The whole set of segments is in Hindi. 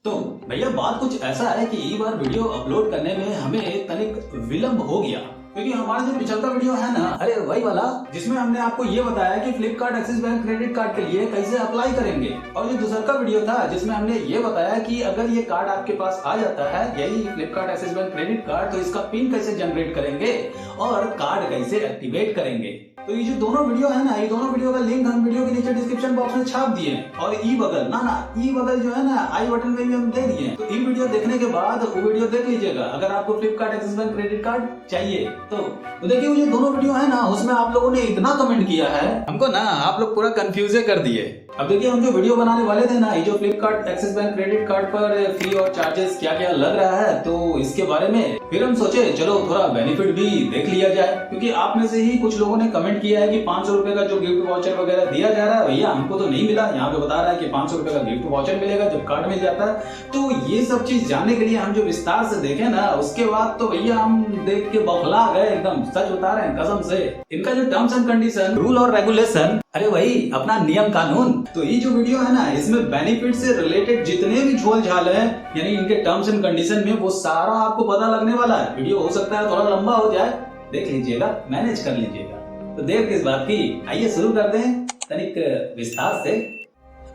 तो भैया बात कुछ ऐसा है कि एक बार वीडियो अपलोड करने में हमें तनिक विलंब हो गया, क्योंकि हमारा जो पिछलता वीडियो है ना, अरे वही वाला जिसमें हमने आपको ये बताया कि Flipkart axis bank credit card के लिए कैसे अप्लाई करेंगे, और जो दूसरा का वीडियो था जिसमें हमने ये बताया कि अगर ये कार्ड आपके पास आ जाता है, यही Flipkart axis bank credit card, तो इसका पिन कैसे जनरेट करेंगे और कार्ड कैसे एक्टिवेट करेंगे। तो ये जो दोनों वीडियो है ना, ये दोनों वीडियो का लिंक हम वीडियो के नीचे डिस्क्रिप्शन बॉक्स में छाप दिए हैं, और ई बगल जो है ना आई बटन में भी हम दे दिए हैं। तो ई वीडियो देखने के बाद वो वीडियो देख लीजिएगा अगर आपको Flipkart axis bank credit card चाहिए तो देखिए वो जो दोनों वीडियो है ना, उसमें आप लोगों ने इतना कमेंट किया है, हमको ना आप लोग पूरा कंफ्यूज कर दिए। अब देखिए हम जो वीडियो बनाने वाले थे ना, ये जो Flipkart axis bank credit card पर फी और चार्जेस क्या क्या लग रहा है, तो इसके बारे में फिर हम सोचे चलो थोड़ा बेनिफिट भी देख लिया जाए, क्योंकि आप में से ही कुछ लोगों ने कमेंट किया है कि 500 रुपए का जो गिफ्ट वाउचर वगैरह दिया जा रहा है, भैया हमको तो नहीं मिला। यहाँ पे बता रहा है कि 500 रुपए का गिफ्ट वाउचर मिलेगा जब कार्ड मिल जाता है। तो ये सब चीज जानने के लिए हम जो विस्तार से देखे ना, उसके बाद तो भैया हम देख के बौखला गए एकदम, सच बता रहे हैं कसम से। इनका जो टर्म्स एंड कंडीशन, रूल और रेगुलेशन, अरे वही अपना नियम कानून, तो ये जो वीडियो है ना, इसमें बेनिफिट से रिलेटेड जितने भी झोल झाल है, यानी इनके टर्म्स एंड कंडीशन में, वो सारा आपको पता लगने वाला है। वीडियो हो सकता है थोड़ा लंबा हो जाए, देख लीजिएगा, मैनेज कर लीजिएगा। तो देर किस बात की, आइए शुरू करते हैं तनिक विस्तार से।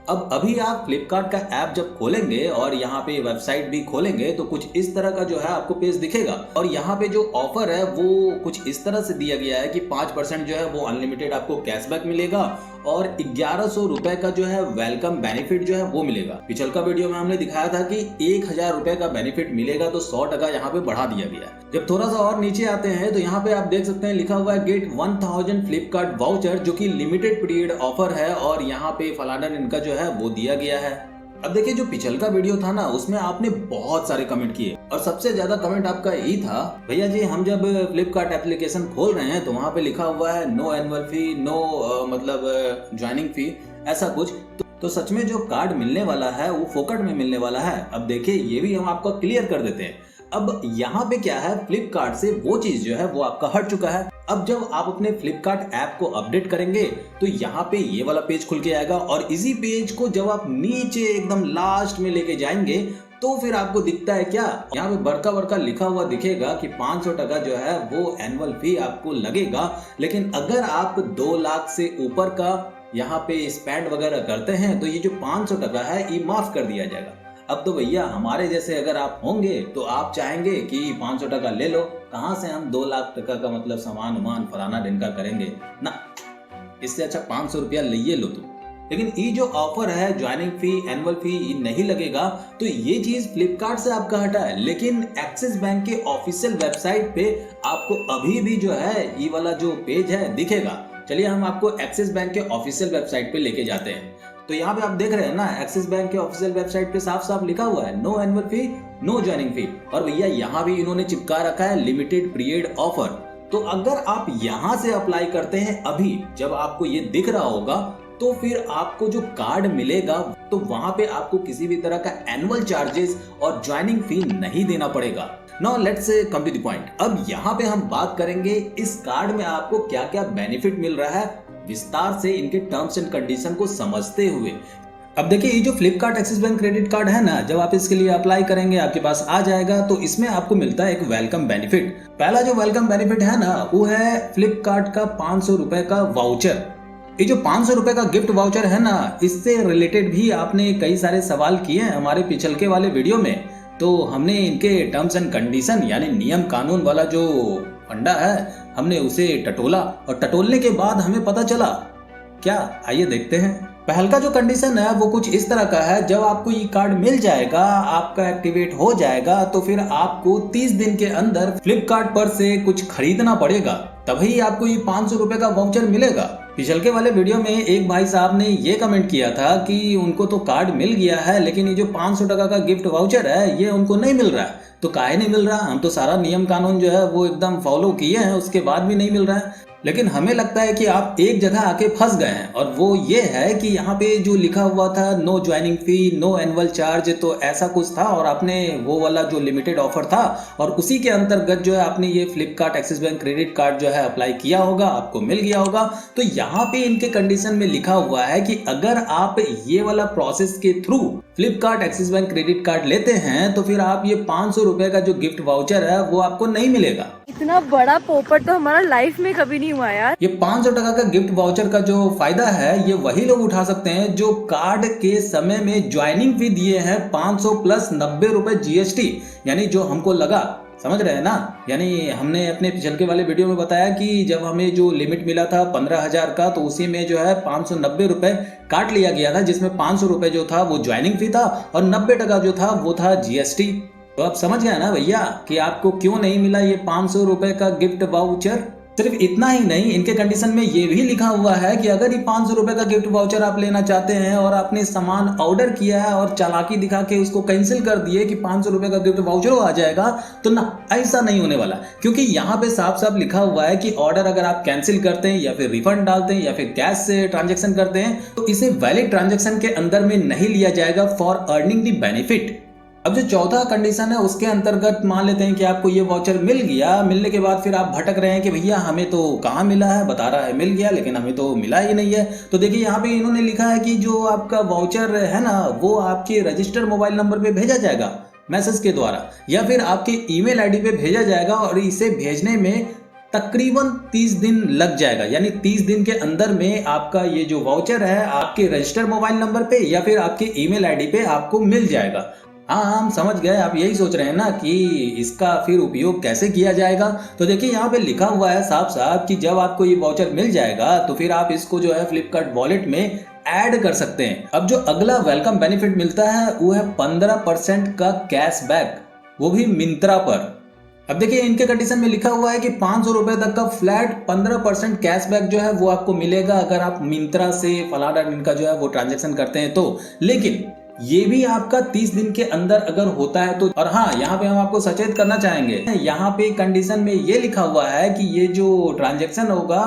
अब अभी आप फ्लिपकार्ट का ऐप जब खोलेंगे और यहाँ पे वेबसाइट भी खोलेंगे, तो कुछ इस तरह का जो है आपको पेज दिखेगा, और यहाँ पे जो ऑफर है वो कुछ इस तरह से दिया गया है कि 5% जो है वो अनलिमिटेड आपको कैशबैक मिलेगा, और 1100 रुपए का जो है वेलकम बेनिफिट जो है वो मिलेगा। पिछल का वीडियो में हमने दिखाया था कि 1000 रुपए का बेनिफिट मिलेगा, तो 100% यहाँ पे बढ़ा दिया गया है। जब थोड़ा सा और नीचे आते हैं तो यहाँ पे आप देख सकते हैं लिखा हुआ है गेट 1000 फ्लिपकार्ट वाउचर, जो कि लिमिटेड पीरियड ऑफर है, और यहाँ पे फलाना इनका जो है वो दिया गया है। अब देखिए जो पिछल का वीडियो था ना, उसमें आपने बहुत सारे कमेंट किए, और सबसे ज्यादा कमेंट आपका यही था, भैया जी हम जब फ्लिपकार्ट एप्लीकेशन खोल रहे हैं तो वहाँ पे लिखा हुआ है नो एनुअल फी, नो मतलब ज्वाइनिंग फी, ऐसा कुछ। तो सच में जो कार्ड मिलने वाला है वो फोकट में मिलने वाला है। अब देखिए ये भी हम आपको क्लियर कर देते हैं। अब यहाँ पे क्या है, फ्लिपकार्ट से वो चीज जो है वो आपका हट चुका है। अब जब आप अपने फ्लिपकार्ट ऐप को अपडेट करेंगे तो यहाँ पे ये वाला पेज खुल के आएगा, और इसी पेज को जब आप नीचे एकदम लास्ट में लेके जाएंगे तो फिर आपको दिखता है क्या, यहाँ पे बड़का बड़का लिखा हुआ दिखेगा कि 500% जो है वो एनुअल फी आपको लगेगा। लेकिन अगर आप 2 लाख से ऊपर का यहाँ पे स्पेंड वगैरह करते हैं तो ये जो 500% है ये माफ कर दिया जाएगा। अब तो भैया हमारे जैसे अगर आप होंगे तो आप चाहेंगे कि 500% ले लो, कहाँ से हम 2 लाख टका का मतलब सामान उमान फलाना ढिनका करेंगे ना, इससे अच्छा 500 रुपया ले लो तुम। लेकिन ये जो ऑफर है ज्वाइनिंग फी, एनुअल फी नहीं लगेगा, तो ये चीज फ्लिपकार्ट से आपका हटा है। लेकिन एक्सिस बैंक के ऑफिशियल वेबसाइट पे आपको अभी भी जो है ये वाला जो पेज है दिखेगा। चलिए हम आपको एक्सिस बैंक के ऑफिशियल वेबसाइट पे लेके जाते हैं। तो यहाँ पे आप देख रहे हैं ना, एक्सिस बैंक के ऑफिशियल वेबसाइट पे साफ साफ लिखा हुआ है no annual fee, no joining fee, और भैया यहाँ भी इन्होंने चिपका रखा है लिमिटेड पीरियड ऑफर। तो अगर आप यहाँ से अप्लाई करते हैं अभी, जब आपको ये दिख रहा होगा, तो फिर आपको जो कार्ड मिलेगा तो वहां पे आपको किसी भी तरह का एनुअल चार्जेस और ज्वाइनिंग फी नहीं देना पड़ेगा। Now let's come to the point. अब यहाँ पे हम बात करेंगे इस कार्ड में आपको क्या क्या बेनिफिट मिल रहा है, विस्तार से इनके टर्म्स एंड कंडीशन को समझते हुए। अब देखिए ये जो Flipkart axis bank credit card है ना, जब आप इसके लिए अप्लाई करेंगे आपके पास आ जाएगा, तो इसमें आपको मिलता है एक वेलकम बेनिफिट। पहला जो वेलकम बेनिफिट है ना, वो है फ्लिपकार्ट का 500 रुपए का वाउचर। ये जो 500 रुपए का गिफ्ट वाउचर है ना, इससे रिलेटेड भी आपने कई सारे सवाल किए हैं हमारे पिछलके वाले वीडियो में। तो हमने इनके टर्म्स एंड कंडीशन यानी नियम कानून वाला जो फंडा है, हमने उसे टटोला, और टटोलने के बाद हमें पता चला क्या, आइए देखते हैं। पहला जो कंडीशन है वो कुछ इस तरह का है, जब आपको ये कार्ड मिल जाएगा, आपका एक्टिवेट हो जाएगा, तो फिर आपको 30 दिन के अंदर फ्लिपकार्ट पर से कुछ खरीदना पड़ेगा, तभी आपको ये 500 रुपए का वाउचर मिलेगा। पिछलके वाले वीडियो में एक भाई साहब ने ये कमेंट किया था कि उनको तो कार्ड मिल गया है, लेकिन ये जो 500% का गिफ्ट वाउचर है ये उनको नहीं मिल रहा है। तो काहे नहीं मिल रहा, हम तो सारा नियम कानून जो है वो एकदम फॉलो किए हैं, उसके बाद भी नहीं मिल रहा है। लेकिन हमें लगता है कि आप एक जगह आके फंस गए हैं, और वो ये है कि यहाँ पे जो लिखा हुआ था no joining fee, no annual charge, तो ऐसा कुछ था और आपने वो वाला जो लिमिटेड ऑफर था और उसी के अंतर्गत जो है आपने ये Flipkart axis bank credit card जो है अप्लाई किया होगा, आपको मिल गया होगा। तो यहाँ पे इनके कंडीशन में लिखा हुआ है कि अगर आप ये वाला प्रोसेस के through Flipkart axis bank credit card लेते हैं तो फिर आप ये 500 रुपए का जो गिफ्ट वाउचर है वो आपको नहीं मिलेगा। इतना बड़ा पोपट तो हमारा लाइफ में कभी नहीं हुआ यार। ये 500 टका का गिफ्ट वाउचर का जो फायदा है ये वही लोग उठा सकते हैं जो कार्ड के समय में ज्वाइनिंग फी दिए हैं 500 प्लस 90 रुपए जीएसटी, यानी जो हमको लगा, समझ रहे हैं ना। यानी हमने अपने पिछले वाले वीडियो में बताया कि जब हमें जो लिमिट मिला था 15,000 का, तो उसी में जो है 590 रुपए काट लिया गया था, जिसमें 500 रुपए जो था वो ज्वाइनिंग फी था और 90 टका जो था वो था जीएसटी। तो आप समझ गए ना भैया कि आपको क्यों नहीं मिला ये 500 रुपए का गिफ्ट वाउचर। सिर्फ इतना ही नहीं, इनके कंडीशन में ये भी लिखा हुआ है कि अगर ये 500 रुपए का गिफ्ट वाउचर आप लेना चाहते हैं और आपने सामान ऑर्डर किया है और चालाकी दिखा के उसको कैंसिल कर दिए कि 500 रुपए का गिफ्ट वाउचर आ जाएगा, तो ना, ऐसा नहीं होने वाला। क्योंकि यहाँ पे साफ साफ लिखा हुआ है कि ऑर्डर अगर आप कैंसिल करते हैं या फिर रिफंड डालते हैं या फिर कैश से ट्रांजेक्शन करते हैं तो इसे वैलिड ट्रांजेक्शन के अंदर में नहीं लिया जाएगा फॉर अर्निंग द बेनिफिट। अब जो चौथा कंडीशन है उसके अंतर्गत मान लेते हैं कि आपको ये वाउचर मिल गया, मिलने के बाद फिर आप भटक रहे हैं कि भैया हमें तो कहाँ मिला है, बता रहा है मिल गया लेकिन हमें तो मिला ही नहीं है। तो देखिए यहाँ पे इन्होंने लिखा है कि जो आपका वाउचर है ना वो आपके रजिस्टर्ड मोबाइल नंबर पे भेजा जाएगा मैसेज के द्वारा, या फिर आपके ईमेल आईडी पे भेजा जाएगा और इसे भेजने में तकरीबन 30 दिन लग जाएगा। यानी 30 दिन के अंदर में आपका ये जो वाउचर है आपके रजिस्टर्ड मोबाइल नंबर पे या फिर आपके ईमेल आईडी पे आपको मिल जाएगा। हाँ, हम समझ गए, आप यही सोच रहे हैं ना कि इसका फिर उपयोग कैसे किया जाएगा। तो देखिए यहाँ पे लिखा हुआ है साफ साफ कि जब आपको ये वाउचर मिल जाएगा तो फिर आप इसको जो है फ्लिपकार्ट वॉलेट में ऐड कर सकते हैं। अब जो अगला वेलकम बेनिफिट मिलता है वो है 15% का कैशबैक, वो भी मिंत्रा पर। अब देखिए इनके कंडीशन में लिखा हुआ है कि 500 रुपए तक का फ्लैट 15% कैशबैक जो है वो आपको मिलेगा अगर आप मिंत्रा से फलाना इनका जो है वो ट्रांजेक्शन करते हैं तो। लेकिन ये भी आपका 30 दिन के अंदर अगर होता है तो। और हाँ, यहाँ पे हम आपको सचेत करना चाहेंगे, यहाँ पे कंडीशन में ये लिखा हुआ है कि ये जो ट्रांजैक्शन होगा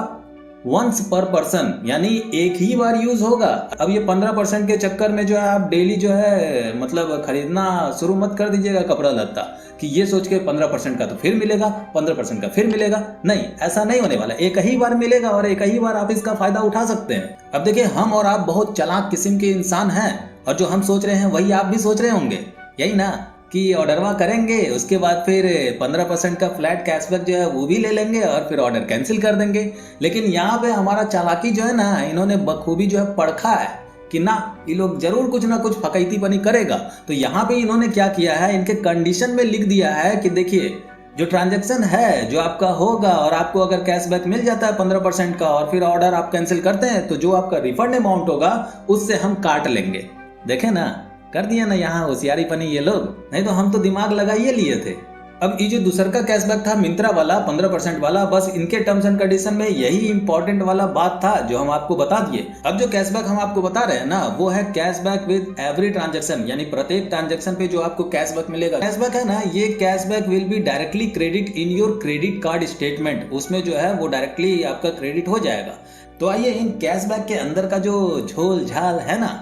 वंस पर पर्सन, यानी एक ही बार यूज होगा। अब ये 15% के चक्कर में जो है आप डेली जो है मतलब खरीदना शुरू मत कर दीजिएगा कपड़ा लत्ता कि ये सोच के 15% का तो फिर मिलेगा, 15% का फिर मिलेगा। नहीं, ऐसा नहीं होने वाला। एक ही बार मिलेगा और एक ही बार आप इसका फायदा उठा सकते हैं। अब देखिए हम और आप बहुत चालाक किस्म के इंसान हैं और जो हम सोच रहे हैं वही आप भी सोच रहे होंगे, यही ना कि ऑर्डरवा करेंगे उसके बाद फिर 15% का फ्लैट कैशबैक जो है वो भी ले लेंगे और फिर ऑर्डर कैंसिल कर देंगे। लेकिन यहाँ पे हमारा चालाकी जो है ना इन्होंने बखूबी जो है परखा है कि ना ये लोग जरूर कुछ ना कुछ फकैतीपनी करेगा। तो यहाँ पे इन्होंने क्या किया है, इनके कंडीशन में लिख दिया है कि देखिए जो ट्रांजैक्शन है जो आपका होगा और आपको अगर कैशबैक मिल जाता है 15% का और फिर ऑर्डर आप कैंसिल करते हैं तो जो आपका रिफंड अमाउंट होगा उससे हम काट लेंगे। देखे ना, कर दिया ना यहाँ होशियारी पनी ये लोग, नहीं तो हम तो दिमाग लगा ये लिए थे। अब ये जो दूसरा का कैशबैक था मिंत्रा वाला 15% वाला, बस इनके टर्म्स एंड कंडीशन में यही इंपॉर्टेंट वाला बात था जो हम आपको बता दिए। अब जो कैशबैक हम आपको बता रहे हैं ना वो है कैशबैक विद एवरी ट्रांजैक्शन, यानी प्रत्येक ट्रांजैक्शन पे जो आपको कैशबैक मिलेगा। कैशबैक है ना, ये cashback will be directly credit in your credit card statement, उसमें जो है वो डायरेक्टली आपका क्रेडिट हो जाएगा। तो आइए इन कैशबैक के अंदर का जो झोल झाल है ना,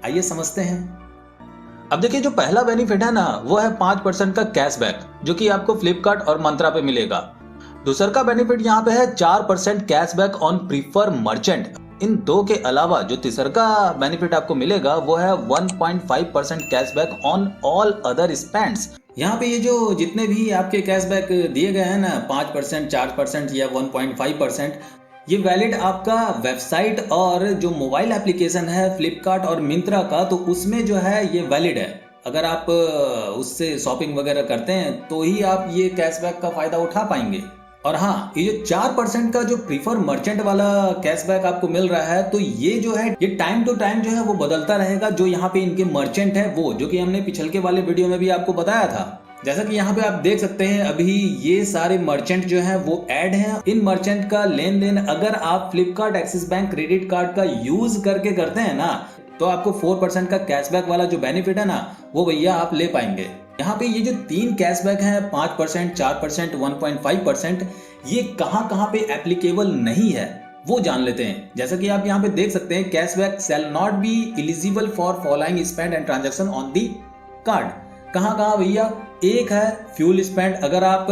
आइए समझते हैं। अब देखिए जो पहला बेनिफिट है ना वो है 5% का कैशबैक जो कि आपको फ्लिपकार्ट और मंत्रा पे मिलेगा। दूसरा का बेनिफिट यहाँ पे है 4% कैशबैक ऑन प्रीफर मर्चेंट। इन दो के अलावा जो तीसरा का बेनिफिट आपको मिलेगा वो है 1.5% cashback on all other spends. यहाँ पे ये जो जितने भी आपके कैशबैक दिए गए हैं ना 5%, 4% या 1.5%, ये वैलिड आपका वेबसाइट और जो मोबाइल एप्लीकेशन है फ्लिपकार्ट और मिंत्रा का, तो उसमें जो है ये वैलिड है। अगर आप उससे शॉपिंग वगैरह करते हैं तो ही आप ये कैशबैक का फायदा उठा पाएंगे। और हाँ, ये जो 4% का जो प्रीफर मर्चेंट वाला कैशबैक आपको मिल रहा है तो ये जो है ये टाइम टू टाइम जो है वो बदलता रहेगा। जो यहाँ पे इनके मर्चेंट है वो जो कि हमने पिछले वाले वीडियो में भी आपको बताया था, जैसा कि यहाँ पे आप देख सकते हैं अभी ये सारे मर्चेंट जो हैं वो ऐड हैं। इन मर्चेंट का लेन देन अगर आप Flipkart axis bank credit card का यूज करके करते हैं ना तो आपको 4% का कैशबैक वाला जो बेनिफिट है ना, वो भैया आप ले पाएंगे। यहाँ पे ये जो 3 कैशबैक हैं 5%, 4%, 1.5%, ये कहाँ पे एप्लीकेबल नहीं है वो जान लेते हैं। जैसा कि आप यहाँ पे देख सकते हैं, cashback shall not be eligible for following spend and transaction on the card. कहाँ भैया? एक है फ्यूल स्पेंड, अगर आप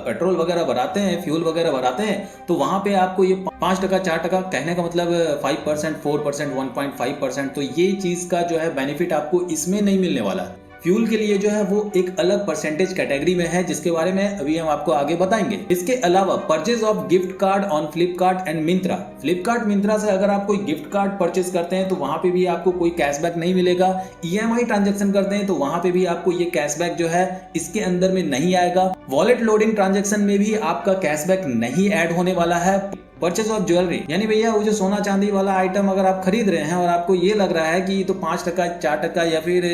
पेट्रोल वगैरह भराते हैं, फ्यूल वगैरह भराते हैं, तो वहां पे आपको ये 5%, 4%, कहने का मतलब 5%, 4%, 1.5%, तो ये चीज का जो है बेनिफिट आपको इसमें नहीं मिलने वाला। फ्यूल के लिए जो है वो एक अलग परसेंटेज कैटेगरी में है, जिसके बारे में अभी हम आपको आगे बताएंगे। इसके अलावा purchase of gift card on Flipkart and Myntra. Flipkart Myntra से अगर आप कोई गिफ्ट कार्ड परचेज करते हैं तो वहां पे भी आपको कोई कैशबैक नहीं मिलेगा। EMI ट्रांजैक्शन करते हैं तो वहां पे भी आपको ये कैशबैक जो है इसके अंदर में नहीं आएगा। वॉलेट लोडिंग ट्रांजैक्शन में भी आपका कैशबैक नहीं ऐड होने वाला है। परचेज ऑफ ज्वेलरी, यानी भैया वो जो सोना चांदी वाला आइटम अगर आप खरीद रहे हैं और आपको ये लग रहा है कि तो 5%, 4% या फिर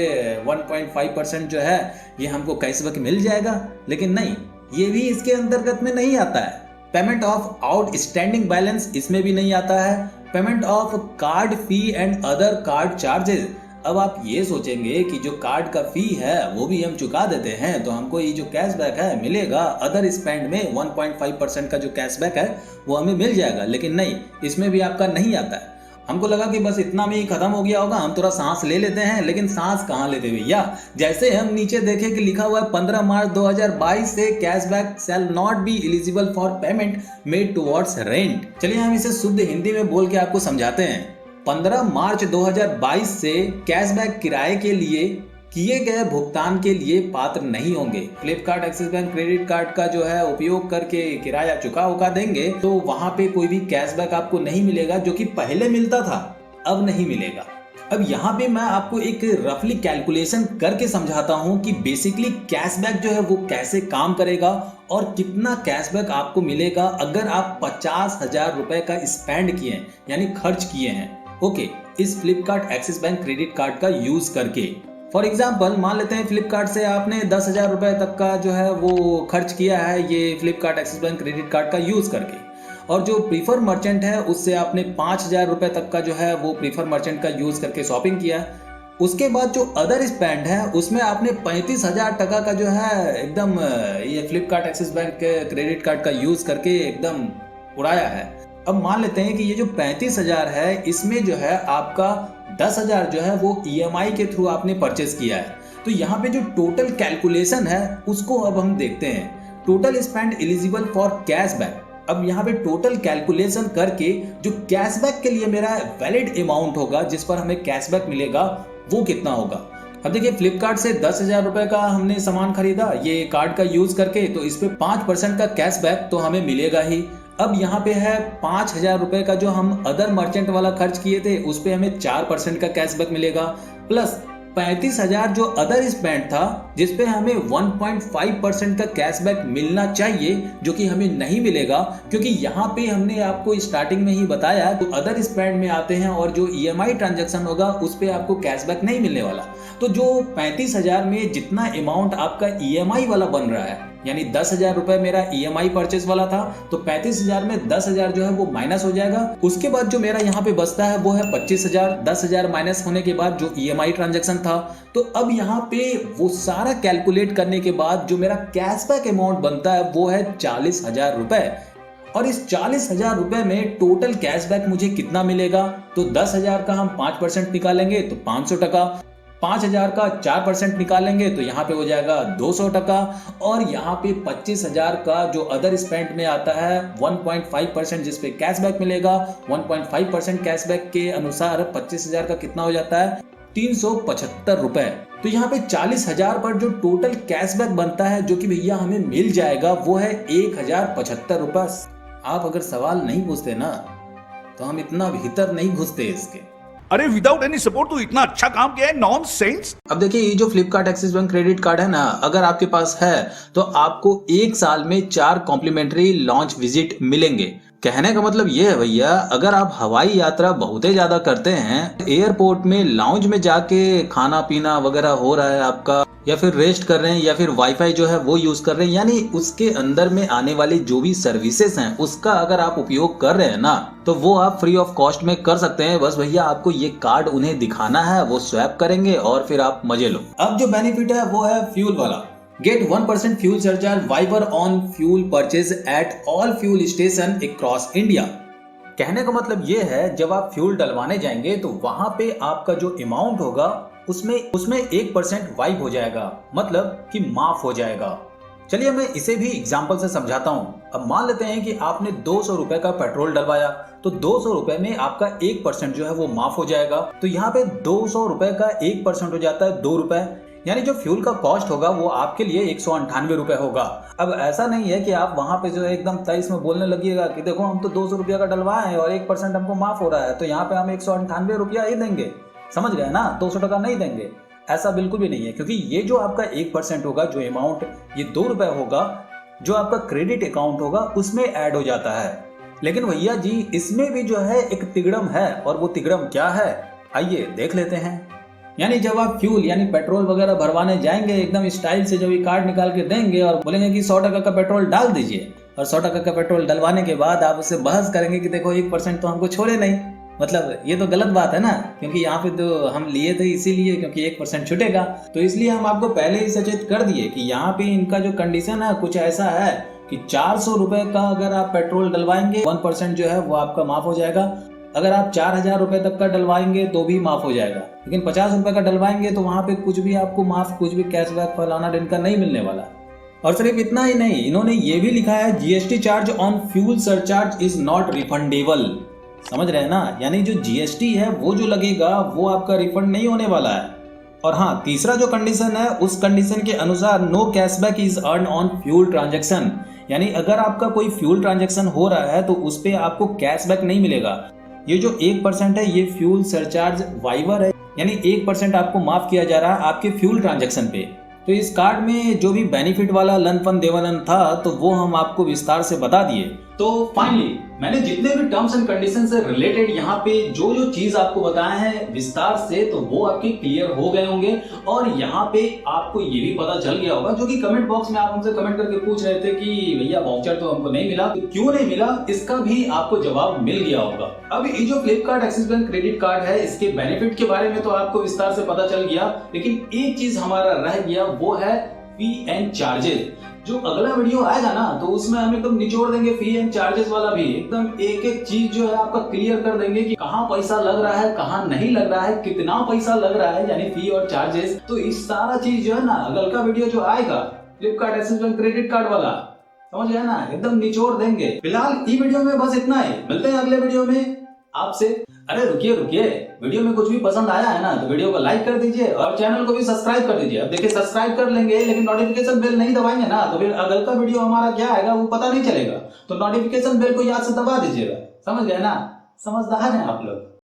1.5% जो है ये हमको कैशबैक मिल जाएगा, लेकिन नहीं, ये भी इसके अंतर्गत में नहीं आता है। पेमेंट ऑफ आउटस्टैंडिंग बैलेंस इसमें भी नहीं आता है। Payment of card fee and other card charges. अब आप ये सोचेंगे कि जो कार्ड का फी है वो भी हम चुका देते हैं तो हमको ये जो कैशबैक है मिलेगा। अदर स्पेंड में 1.5% का जो कैशबैक है वो हमें मिल जाएगा, लेकिन नहीं, इसमें भी आपका नहीं आता है। हमको लगा कि बस इतना में ही खत्म हो गया होगा, हम थोड़ा सांस ले लेते हैं, लेकिन सांस कहाँ लेते भैया। जैसे हम नीचे देखें कि लिखा हुआ है 15 मार्च 2022 से cashback shall not be eligible for payment made towards rent. चलिए हम इसे शुद्ध हिंदी में बोल के आपको समझाते हैं। 15 मार्च 2022 से कैशबैक किराए के लिए किए गए भुगतान के लिए पात्र नहीं होंगे। Flipkart axis bank credit card का जो है उपयोग करके किराया चुका देंगे तो वहां पे कोई भी कैशबैक आपको नहीं मिलेगा, जो कि पहले मिलता था, अब नहीं मिलेगा। अब यहाँ पे मैं आपको एक रफली कैलकुलेशन करके समझाता हूँ कि बेसिकली कैशबैक जो है वो कैसे काम करेगा और कितना कैशबैक आपको मिलेगा अगर आप 50,000 रुपए का स्पेंड किए हैं, यानी खर्च किए हैं, ओके, इस Flipkart axis bank credit card का यूज करके। फॉर एग्जाम्पल मान लेते हैं फ्लिपकार्ट से आपने 10,000 रुपए तक का जो है वो खर्च किया है ये Flipkart axis bank credit card का यूज करके, और जो प्रीफर मर्चेंट है उससे आपने 5,000 रुपए तक का जो है वो प्रीफर मर्चेंट का यूज करके शॉपिंग किया। उसके बाद जो अदर स्पेंड है उसमें आपने 35,000 टका का जो है एकदम ये Flipkart axis bank credit card का यूज करके एकदम उड़ाया है। अब मान लेते हैं कि ये जो 35,000 है इसमें जो है आपका 10,000 जो है वो EMI के थ्रू आपने परचेस किया है। तो यहाँ पे जो टोटल कैलकुलेशन है उसको अब हम देखते हैं। Total spend eligible for cashback. अब यहाँ पे टोटल कैलकुलेशन करके जो कैशबैक के लिए मेरा वैलिड अमाउंट होगा जिस पर हमें कैशबैक मिलेगा वो कितना होगा। अब देखिए फ्लिपकार्ट से 10,000 रुपए का हमने सामान खरीदा ये कार्ड का यूज करके, तो इस पे 5% का कैशबैक तो हमें मिलेगा ही। अब यहाँ पे है 5,000 रुपए का जो हम अदर मर्चेंट वाला खर्च किए थे उस पे हमें 4% का कैशबैक मिलेगा, प्लस 35,000 जो अदर स्पेंड था जिसपे हमें 1.5% का कैशबैक मिलना चाहिए, जो कि हमें नहीं मिलेगा क्योंकि यहाँ पे हमने आपको स्टार्टिंग में ही बताया तो अदर स्पेंड में आते हैं और जो EMI ट्रांजैक्शन होगा उस पे आपको कैशबैक नहीं मिलने वाला। तो जो 35,000 में जितना अमाउंट आपका EMI वाला बन रहा है, यानी 10,000 रुपए मेरा EMI परचेज वाला था, तो 35,000 में 10,000 जो है वो माइनस हो जाएगा। उसके बाद जो मेरा यहाँ पे बचता है वो है 25,000। 10,000 माइनस होने के बाद जो EMI ट्रांजैक्शन था, तो अब यहाँ पे वो सारा कैलकुलेट करने के बाद जो मेरा कैशबैक अमाउंट बनता है वो है 40,000 रुपए। और इस 40,000 रुपए में टोटल कैशबैक मुझे कितना मिलेगा, तो 10,000 का हम 5% निकालेंगे तो 500 टका, 5,000 का 4% निकालेंगे तो यहाँ पे हो जाएगा 200 टका, और यहाँ पे 25,000 का जो अदर स्पेंड में आता है 1.5% जिसपे कैशबैक मिलेगा। 1.5% कैशबैक के अनुसार 25,000 का कितना हो जाता है 375 रुपए। तो यहाँ पे 40,000 पर जो टोटल कैशबैक बनता है जो कि भैया हमें मिल जाएगा वो है 1,075 रुपए। आप अगर सवाल नहीं पूछते ना तो हम इतना भीतर नहीं घुसते इसके। अरे विदाउट एनी सपोर्ट तो इतना अच्छा काम किया है, नॉनसेंस। अब देखिए ये जो Flipkart axis bank credit card है ना, अगर आपके पास है तो आपको 1 साल में 4 कॉम्प्लीमेंट्री लॉन्च विजिट मिलेंगे। कहने का मतलब ये है भैया, अगर आप हवाई यात्रा बहुत ही ज्यादा करते हैं, एयरपोर्ट में लाउंज में जाके खाना पीना वगैरह हो रहा है आपका, या फिर रेस्ट कर रहे हैं, या फिर वाईफाई जो है वो यूज कर रहे हैं, यानी उसके अंदर में आने वाली जो भी सर्विसेज हैं उसका अगर आप उपयोग कर रहे हैं ना, तो वो आप फ्री ऑफ कॉस्ट में कर सकते हैं। बस भैया आपको ये कार्ड उन्हें दिखाना है, वो स्वैप करेंगे और फिर आप मजे लो। अब जो बेनिफिट है वो है फ्यूल वाला। Get 1% fuel surcharge waiver on fuel purchase at all fuel station across India। कहने का मतलब ये है, जब आप फ्यूल डलवाने जाएंगे तो वहां पे आपका जो अमाउंट होगा उसमें 1% वाइप हो जाएगा, मतलब कि माफ हो जाएगा। चलिए मैं इसे भी एग्जाम्पल से समझाता हूँ। अब मान लेते हैं कि आपने 200 रुपए का पेट्रोल डलवाया, तो 200 रुपए में आपका 1% जो है वो माफ हो जाएगा। तो यहाँ पे 200 रुपए का 1% हो जाता है 2 रुपए, यानी जो फ्यूल का कॉस्ट होगा वो आपके लिए 198 रुपए होगा। अब ऐसा नहीं है कि आप वहां पे जो है एकदम तेईस में बोलने लगिएगा कि देखो हम तो 200 रुपया का डलवाए हैं और 1% हमको माफ हो रहा है, तो यहाँ पे हम 198 रुपया ही देंगे। समझ गए ना, 200 टका नहीं देंगे। ऐसा बिल्कुल भी नहीं है, क्योंकि ये जो आपका 1% होगा, जो अमाउंट ये 2 रुपए होगा, जो आपका क्रेडिट अकाउंट होगा उसमें ऐड हो जाता है। लेकिन भैया जी इसमें भी जो है एक तिगड़म है, और वो तिगड़म क्या है आइए देख लेते हैं। यानी जब आप फ्यूल यानी पेट्रोल वगैरह भरवाने जाएंगे, एकदम स्टाइल से जब ये कार्ड निकाल के देंगे और बोलेंगे कि 100 टका का पेट्रोल डाल दीजिए, और 100 टका का पेट्रोल डलवाने के बाद आप उससे बहस करेंगे कि देखो 1% तो हमको छोड़े नहीं। मतलब ये तो गलत बात है ना, क्योंकि यहाँ पे तो हम लिए थे इसीलिए क्योंकि 1% छूटेगा, तो इसलिए हम आपको पहले ही सचेत कर दिए कि यहाँ पे इनका जो कंडीशन है कुछ ऐसा है कि 400 रुपए का अगर आप पेट्रोल डलवाएंगे 1% जो है वो आपका माफ हो जाएगा। अगर आप 4000 रुपए तक का डलवाएंगे तो भी माफ हो जाएगा, लेकिन 50 रुपए का डलवाएंगे तो वहां पे कुछ भी आपको माफ, कुछ भी कैशबैक फलाना इनका नहीं मिलने वाला। और सिर्फ इतना ही नहीं, इन्होंने ये भी लिखा है GST charge on fuel surcharge is not refundable. समझ रहे हैं ना, यानी जो जीएसटी है वो जो लगेगा वो आपका रिफंड नहीं होने वाला है। और हाँ, तीसरा जो कंडीशन है उस कंडीशन के अनुसार no cashback is earn on fuel transaction, यानी अगर आपका कोई फ्यूल ट्रांजेक्शन हो रहा है तो उस पर आपको कैशबैक नहीं मिलेगा। ये जो 1% है ये फ्यूल सरचार्ज वाइवर है, यानी 1% आपको माफ किया जा रहा है आपके फ्यूल ट्रांजैक्शन पे। तो इस कार्ड में जो भी बेनिफिट वाला लनपन देवानंद था तो वो हम आपको विस्तार से बता दिए। तो फाइनली मैंने जितने भी टर्म्स एंड कंडीशन से रिलेटेड यहाँ पे जो जो चीज आपको बताए हैं विस्तार से, तो वो आपके क्लियर हो गए होंगे। और यहाँ पे आपको ये भी पता चल गया होगा, जो कि कमेंट बॉक्स में आप हमसे कमेंट करके पूछ रहे थे कि भैया वाउचर तो हमको नहीं मिला, तो क्यों नहीं मिला, इसका भी आपको जवाब मिल गया होगा। अब ये जो Flipkart axis bank credit card है, इसके बेनिफिट के बारे में तो आपको विस्तार से पता चल गया, लेकिन एक चीज हमारा रह गया, वो है फी एंड चार्जेस। जो अगला वीडियो आएगा ना तो उसमें हम एकदम निचोड़ देंगे फी एंड चार्जेस वाला भी, एकदम एक एक चीज जो है आपका क्लियर कर देंगे कि कहाँ पैसा लग रहा है, कहाँ नहीं लग रहा है, कितना पैसा लग रहा है, यानी फी और चार्जेस। तो इस सारा चीज जो है ना अगल का वीडियो जो आएगा Flipkart axis bank credit card वाला, समझ गए ना, एकदम निचोड़ देंगे। फिलहाल ई वीडियो में बस इतना ही, मिलते हैं अगले वीडियो में आपसे। अरे रुकिए, वीडियो में कुछ भी पसंद आया है ना तो वीडियो को लाइक कर दीजिए और चैनल को भी सब्सक्राइब कर दीजिए। अब देखिए सब्सक्राइब कर लेंगे लेकिन नोटिफिकेशन बेल नहीं दबाएंगे ना तो फिर अगल का वीडियो हमारा क्या आएगा वो पता नहीं चलेगा। तो नोटिफिकेशन बेल को याद से दबा दीजिएगा, समझ गए ना, समझदार हैं आप लोग।